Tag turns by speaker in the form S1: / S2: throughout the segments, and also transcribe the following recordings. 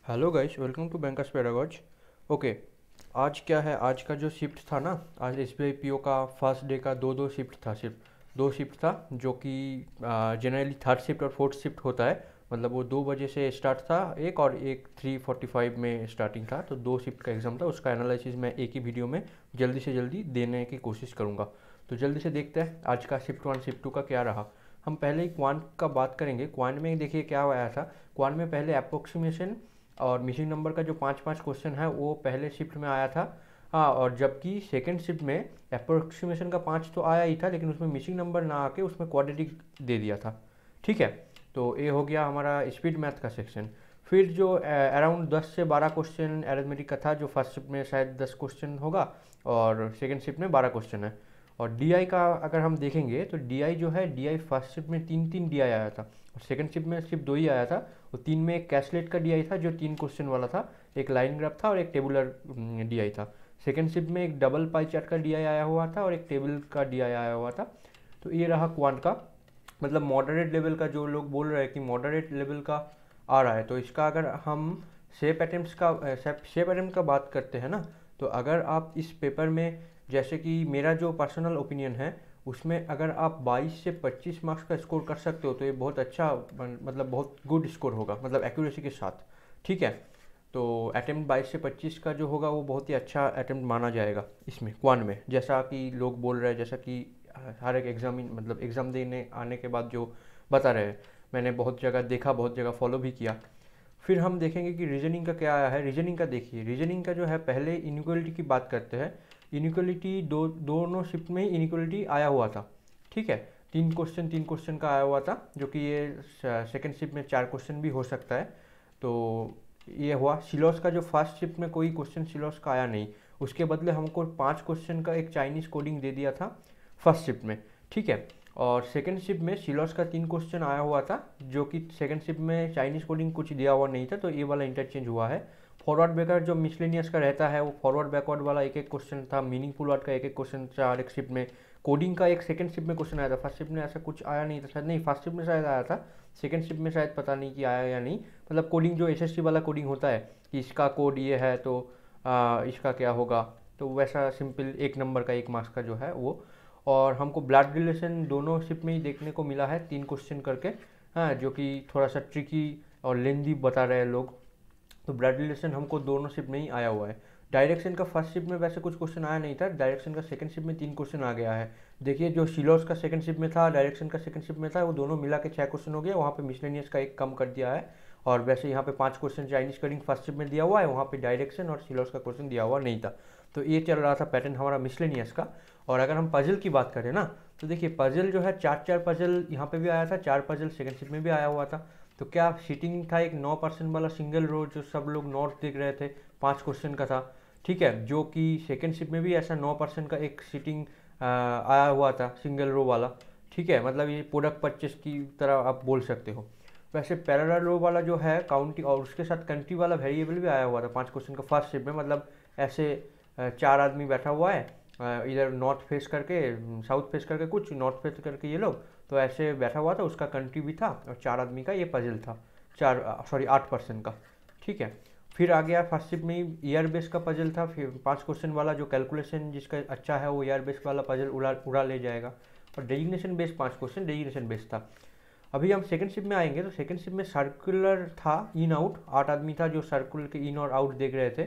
S1: Hello guys, welcome to bankers पैरागॉज। Okay, आज क्या है, आज का जो शिफ्ट था ना, आज एसबीआई पीओ का फर्स्ट डे का दो दो शिफ्ट था, सिर्फ दो शिफ्ट था, जो कि जनरली थर्ड शिफ्ट और फोर्थ शिफ्ट होता है। मतलब वो 2 बजे से स्टार्ट था एक, और एक 3:45 में स्टार्टिंग था, तो दो शिफ्ट का एग्ज़ाम था। उसका एनालिसिस मैं एक ही वीडियो में जल्दी से जल्दी देने की कोशिश करूँगा। तो जल्दी से देखते हैं आज का शिफ्ट वन शिफ्ट टू का क्या रहा। हम पहले ही क्वांट का बात करेंगे। क्वांट में देखिए क्या आया था। क्वांट में पहले अप्रोक्सीमेशन और मिसिंग नंबर का जो पाँच पाँच क्वेश्चन है वो पहले शिफ्ट में आया था। हाँ, और जबकि सेकंड शिफ्ट में अप्रोक्सीमेशन का पाँच तो आया ही था, लेकिन उसमें मिसिंग नंबर ना आके उसमें क्वाड्रेटिक दे दिया था। ठीक है, तो ये हो गया हमारा स्पीड मैथ का सेक्शन। फिर जो अराउंड 10 से 12 क्वेश्चन अरिथमेटिक का था, जो फर्स्ट शिफ्ट में शायद 10 क्वेश्चन होगा और सेकंड शिफ्ट में 12 क्वेश्चन है। और डीआई का अगर हम देखेंगे तो डीआई जो है, डीआई फर्स्ट शिफ्ट में तीन तीन डीआई आया था और सेकंड शिफ्ट में सिर्फ दो ही आया था। वो तीन में एक कैशलेट का डीआई था जो 3 क्वेश्चन वाला था, एक लाइन ग्राफ था और एक टेबुलर डीआई था। सेकंड शिफ्ट में एक डबल पाई चार्ट का डीआई आया हुआ था और एक टेबल का डीआई आया हुआ था। तो ये रहा क्वांट का। मतलब मॉडरेट लेवल का, जो लोग बोल रहे हैं कि मॉडरेट लेवल का आ रहा है, तो इसका अगर हम शेप अटेम्प्ट का बात करते हैं ना, तो अगर आप इस पेपर में, जैसे कि मेरा जो पर्सनल ओपिनियन है, उसमें अगर आप 22 से 25 मार्क्स का स्कोर कर सकते हो तो ये बहुत अच्छा, मतलब बहुत गुड स्कोर होगा, मतलब एक्यूरेसी के साथ। ठीक है, तो अटेम्प्ट 22 से 25 का जो होगा वो बहुत ही अच्छा अटेम्प्ट माना जाएगा इसमें क्वान में, जैसा कि लोग बोल रहे हैं, जैसा कि हर एक एग्जाम, मतलब एग्ज़ाम देने आने के बाद जो बता रहे हैं। मैंने बहुत जगह देखा, बहुत जगह फॉलो भी किया। फिर हम देखेंगे कि रीजनिंग का क्या आया है। रीजनिंग का देखिए, रीजनिंग का जो है, पहले इनइक्वलिटी की बात करते हैं। इनइक्वलिटी दोनों शिफ्ट में इनइक्वलिटी आया हुआ था। ठीक है, 3 क्वेश्चन का आया हुआ था, जो कि ये सेकंड शिफ्ट में 4 क्वेश्चन भी हो सकता है। तो ये हुआ। सिलोस का जो फर्स्ट शिफ्ट में कोई क्वेश्चन सिलोस का आया नहीं, उसके बदले हमको 5 क्वेश्चन का एक चाइनीज़ कोडिंग दे दिया था फर्स्ट शिफ्ट में। ठीक है, और सेकंड शिफ्ट में सिलोस का 3 क्वेश्चन आया हुआ था, जो कि सेकंड शिफ्ट में चाइनीज़ कोडिंग कुछ दिया हुआ नहीं था, तो ये वाला इंटरचेंज हुआ है। फॉरवर्ड बैकवर्ड जो मिसलेनियस का रहता है, वो फॉरवर्ड बैकवर्ड वाला एक एक क्वेश्चन था, मीनिंगफुल वर्ड का एक एक क्वेश्चन था हर एक शिफ्ट में। कोडिंग का एक सेकंड शिफ्ट में क्वेश्चन आया था, फर्स्ट शिफ्ट में ऐसा कुछ आया नहीं था शायद, नहीं फर्स्ट शिफ्ट में शायद आया था, सेकंड शिफ्ट में शायद पता नहीं कि आया या नहीं। मतलब कोडिंग जो एसएससी वाला कोडिंग होता है कि इसका कोड ये है तो इसका क्या होगा, तो वैसा सिंपल 1 नंबर का 1 मार्क्स का जो है वो। और हमको ब्लड रिलेशन दोनों शिफ्ट में ही देखने को मिला है, 3 क्वेश्चन करके। हाँ, जो कि थोड़ा सा ट्रिकी और लेंदी बता रहे हैं लोग। तो ब्लड रिलेशन हमको दोनों शिफ्ट में ही आया हुआ है। डायरेक्शन का फर्स्ट शिफ्ट में वैसे कुछ क्वेश्चन आया नहीं था, डायरेक्शन का सेकंड शिफ्ट में 3 क्वेश्चन आ गया है। देखिए, जो सिलोस का सेकंड शिफ्ट में था, डायरेक्शन का सेकंड शिफ्ट में था, वो दोनों मिला के 6 क्वेश्चन हो गया। वहाँ पे मिसलेनियस का एक कम कर दिया है। और वैसे यहाँ पे 5 question Chinese cutting first shift में दिया हुआ है, वहाँ पे डायरेक्शन और सिलोस का क्वेश्चन दिया हुआ नहीं था। तो ये चल रहा था पैटर्न हमारा मिसलेनियस का। और अगर हम पजल की बात करें ना, तो देखिए पजल जो है, चार चार पजल यहाँ पे भी आया था, 4 पजल सेकंड शिफ्ट में भी आया हुआ था। तो क्या सीटिंग था, एक 9% वाला सिंगल रो जो सब लोग नॉर्थ देख रहे थे, 5 क्वेश्चन का था। ठीक है, जो कि सेकंड शिफ्ट में भी ऐसा 9% का एक सीटिंग आया हुआ था, सिंगल रो वाला। ठीक है, मतलब ये प्रोडक्ट परचेस की तरह आप बोल सकते हो। वैसे पैरेलल रो वाला जो है काउंटी, और उसके साथ कंट्री वाला वेरिएबल भी आया हुआ था 5 क्वेश्चन का फर्स्ट शिफ्ट में। मतलब ऐसे 4 आदमी बैठा हुआ है, इधर नॉर्थ फेस करके, साउथ फेस करके, कुछ नॉर्थ फेस करके ये लोग, तो ऐसे बैठा हुआ था, उसका कंट्री भी था और 4 आदमी का ये पजल था। 8% का। ठीक है, फिर आ गया फर्स्ट शिफ्ट में ही ईयर बेस का पजल था, फिर 5 क्वेश्चन वाला जो कैलकुलेशन जिसका अच्छा है वो ईयर बेस वाला पजल उड़ा उड़ा ले जाएगा। और designation base 5 question designation base था। अभी हम सेकंड शिफ्ट में आएंगे, तो सेकंड शिफ्ट में सर्कुलर था, इन आउट 8 आदमी था जो सर्कुलर के इन और आउट देख रहे थे।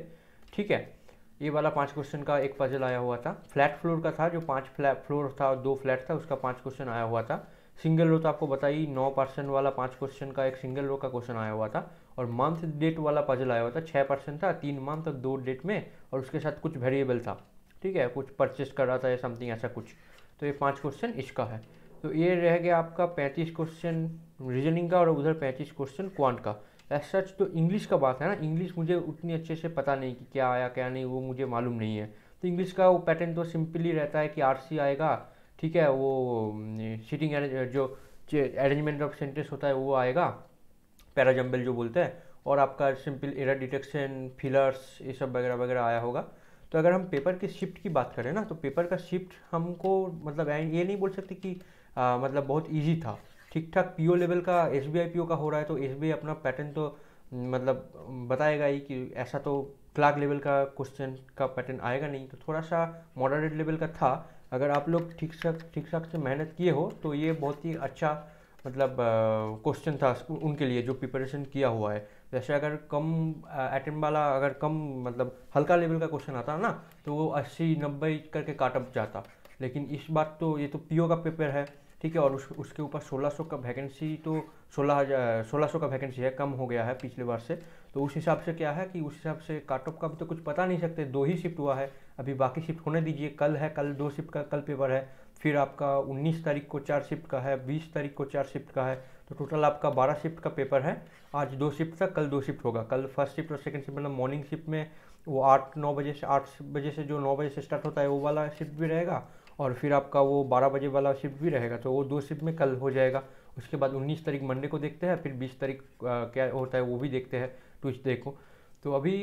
S1: ठीक है, ये वाला 5 क्वेश्चन का एक पजल आया हुआ था। फ्लैट फ्लोर का था, जो 5 फ्लोर था और 2 फ्लैट था, उसका 5 क्वेश्चन आया हुआ था। सिंगल रो तो आपको बताइए, 9% वाला 5 क्वेश्चन का एक सिंगल रो का क्वेश्चन आया हुआ था। और मंथ डेट वाला पजल आया हुआ था, 6% था, 3 मंथ और 2 डेट में, और उसके साथ कुछ वेरिएबल था। ठीक है, कुछ परचेस कर रहा था या समथिंग ऐसा कुछ। तो ये 5 क्वेश्चन इसका है। तो ये रह गया आपका 35 क्वेश्चन रीजनिंग का, और उधर 35 क्वेश्चन क्वांट का। एज सच तो इंग्लिश का बात है ना, इंग्लिश मुझे उतनी अच्छे से पता नहीं कि क्या आया क्या नहीं, वो मुझे मालूम नहीं है। तो इंग्लिश का वो पैटर्न तो सिंपली रहता है कि आरसी आएगा। ठीक है, वो सीटिंग जो अरेंजमेंट ऑफ सेंटेंस होता है वो आएगा, पैराजम्बल जो बोलते हैं, और आपका सिंपल एरर डिटेक्शन, फिलर्स, ये सब वगैरह वगैरह आया होगा। तो अगर हम पेपर की शिफ्ट की बात करें ना, तो पेपर का शिफ्ट हमको, मतलब ये नहीं बोल सकते कि मतलब बहुत इजी था। ठीक ठाक पीओ लेवल का एसबीआई पीओ का हो रहा है, तो एसबीआई अपना पैटर्न तो मतलब बताएगा ही कि ऐसा तो क्लार्क लेवल का क्वेश्चन का पैटर्न आएगा नहीं, तो थोड़ा सा मॉडरेट लेवल का था। अगर आप लोग ठीक ठाक से मेहनत किए हो तो ये बहुत ही अच्छा मतलब क्वेश्चन था उनके लिए जो प्रिपरेशन किया हुआ है। जैसे अगर कम अटेम्प्ट वाला, अगर कम मतलब हल्का लेवल का क्वेश्चन आता ना, तो वो 80-90 करके काट अप जाता। लेकिन इस बार तो ये तो पीओ का पेपर है, ठीक है, और उसके ऊपर 1600 का वैकेंसी, तो 1600 का वैकेंसी है, कम हो गया है पिछले बार से। तो उस हिसाब से क्या है कि उस हिसाब से काट ऑफ का भी तो कुछ पता नहीं सकते, 2 ही शिफ्ट हुआ है अभी, बाकी शिफ्ट होने दीजिए। कल है, कल 2 शिफ्ट का कल पेपर है, फिर आपका 19 तारीख को 4 शिफ्ट का है, 20 तारीख को 4 शिफ्ट का है, तो टोटल आपका 12 शिफ्ट का पेपर है। आज 2 शिफ्ट था, कल 2 शिफ्ट होगा। कल फर्स्ट शिफ्ट और सेकंड शिफ्ट मतलब मॉर्निंग शिफ्ट में वो 8-9 बजे से 8 बजे से जो 9 बजे से स्टार्ट होता है वो वाला शिफ्ट भी रहेगा, और फिर आपका वो 12 बजे वाला शिफ्ट भी रहेगा, तो वो 2 शिफ्ट में कल हो जाएगा। उसके बाद 19 तारीख मंडे को देखते हैं, फिर 20 तारीख क्या होता है वो भी देखते हैं, ट्यूसडे को। तो अभी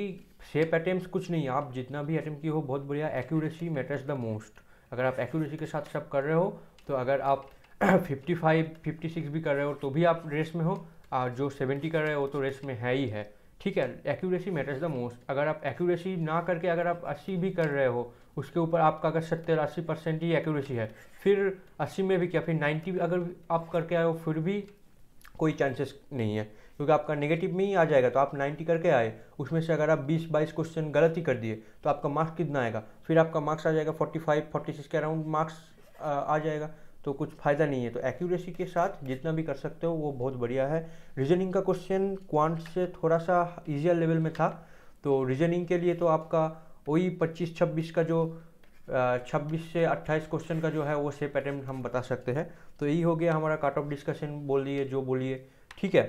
S1: शेप अटेम्प्ट कुछ नहीं है, आप जितना भी अटेम्प्ट की हो बहुत बढ़िया। Accuracy matters the most. अगर आप एक्यूरेसी के साथ सब कर रहे हो, तो अगर आप 55-56 भी कर रहे हो तो भी आप रेस में हो, और जो 70 कर रहे हो तो रेस में है ही है, ठीक है। Accuracy matters the most. अगर आप एक्यूरेसी ना करके अगर आप 80 भी कर रहे हो, उसके ऊपर आपका अगर 70-80% ही एक्यूरेसी है, फिर 80 में भी क्या, फिर 90 भी अगर आप करके आए हो फिर भी कोई चांसेस नहीं है, क्योंकि आपका नेगेटिव में ही आ जाएगा। तो आप 90 करके आए, उसमें से अगर आप 20-22 क्वेश्चन गलत ही कर दिए, तो आपका मार्क्स कितना आएगा? फिर आपका मार्क्स आ जाएगा 45-46 के अराउंड मार्क्स आ जाएगा, तो कुछ फ़ायदा नहीं है। तो एक्यूरेसी के साथ जितना भी कर सकते हो वो बहुत बढ़िया है। रीजनिंग का क्वेश्चन क्वांट से थोड़ा सा ईजियर लेवल में था, तो रीजनिंग के लिए तो आपका वही 25-26 का जो 26 से 28 क्वेश्चन का जो है वो शेप अटेम्प्ट हम बता सकते हैं। तो यही हो गया हमारा काट ऑफ डिस्कशन, बोलिए जो बोलिए, ठीक है।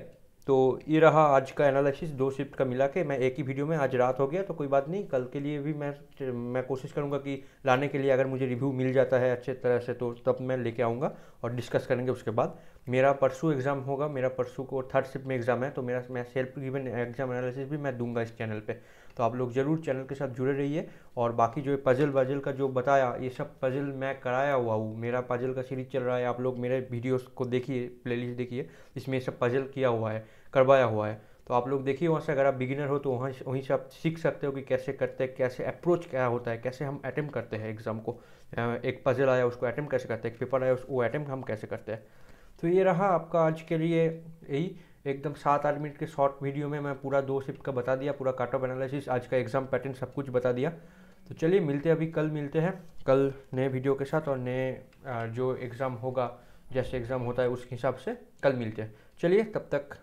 S1: तो ये रहा आज का एनालिसिस, 2 शिफ्ट का मिला के मैं एक ही वीडियो में। आज रात हो गया तो कोई बात नहीं, कल के लिए भी मैं कोशिश करूंगा कि लाने के लिए, अगर मुझे रिव्यू मिल जाता है अच्छे तरह से तो तब मैं लेके आऊँगा और डिस्कस करेंगे उसके बाद। मेरा परसों एग्ज़ाम होगा, मेरा परसों को 3rd शिफ्ट में एग्ज़ाम है, तो मैं सेल्फ गिवन एग्जाम एनालिसिस भी मैं दूंगा इस चैनल पर। तो आप लोग ज़रूर चैनल के साथ जुड़े रहिए। और बाकी जो पजल वजल का जो बताया, ये सब पजल मैं कराया हुआ हूँ, मेरा पजल का सीरीज चल रहा है। आप लोग मेरे वीडियोस को देखिए, प्लेलिस्ट देखिए, इसमें ये सब पजल किया हुआ है, करवाया हुआ है। तो आप लोग देखिए वहाँ से, अगर आप बिगिनर हो तो वहीं से आप सीख सकते हो कि कैसे करते हैं, कैसे अप्रोच क्या होता है, कैसे हम अटेम्प्ट करते हैं एग्ज़ाम को। एक पजल आया उसको अटेम्प्ट कैसे करते हैं, एक पेपर आया वो अटेम्प्ट हम कैसे करते हैं। तो ये रहा आपका आज के लिए, यही एकदम 7-8 मिनट के शॉर्ट वीडियो में मैं पूरा 2 शिफ्ट का बता दिया, पूरा काट ऑफ एनालिसिस, आज का एग्ज़ाम पैटर्न सब कुछ बता दिया। तो चलिए मिलते हैं, अभी कल मिलते हैं, कल नए वीडियो के साथ और नए जो एग्ज़ाम होगा, जैसे एग्ज़ाम होता है उस हिसाब से कल मिलते हैं। चलिए तब तक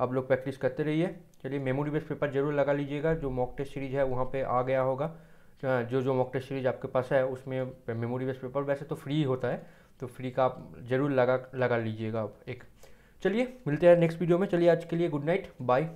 S1: आप लोग प्रैक्टिस करते रहिए। चलिए मेमोरी बेस्ड पेपर जरूर लगा लीजिएगा, जो मॉक टेस्ट सीरीज है वहाँ पे आ गया होगा। जो मॉक टेस्ट सीरीज आपके पास है उसमें मेमोरी बेस्ड पेपर वैसे तो फ्री होता है, तो फ्री का आप जरूर लगा लीजिएगा एक। चलिए मिलते हैं नेक्स्ट वीडियो में। चलिए आज के लिए गुड नाइट, बाय।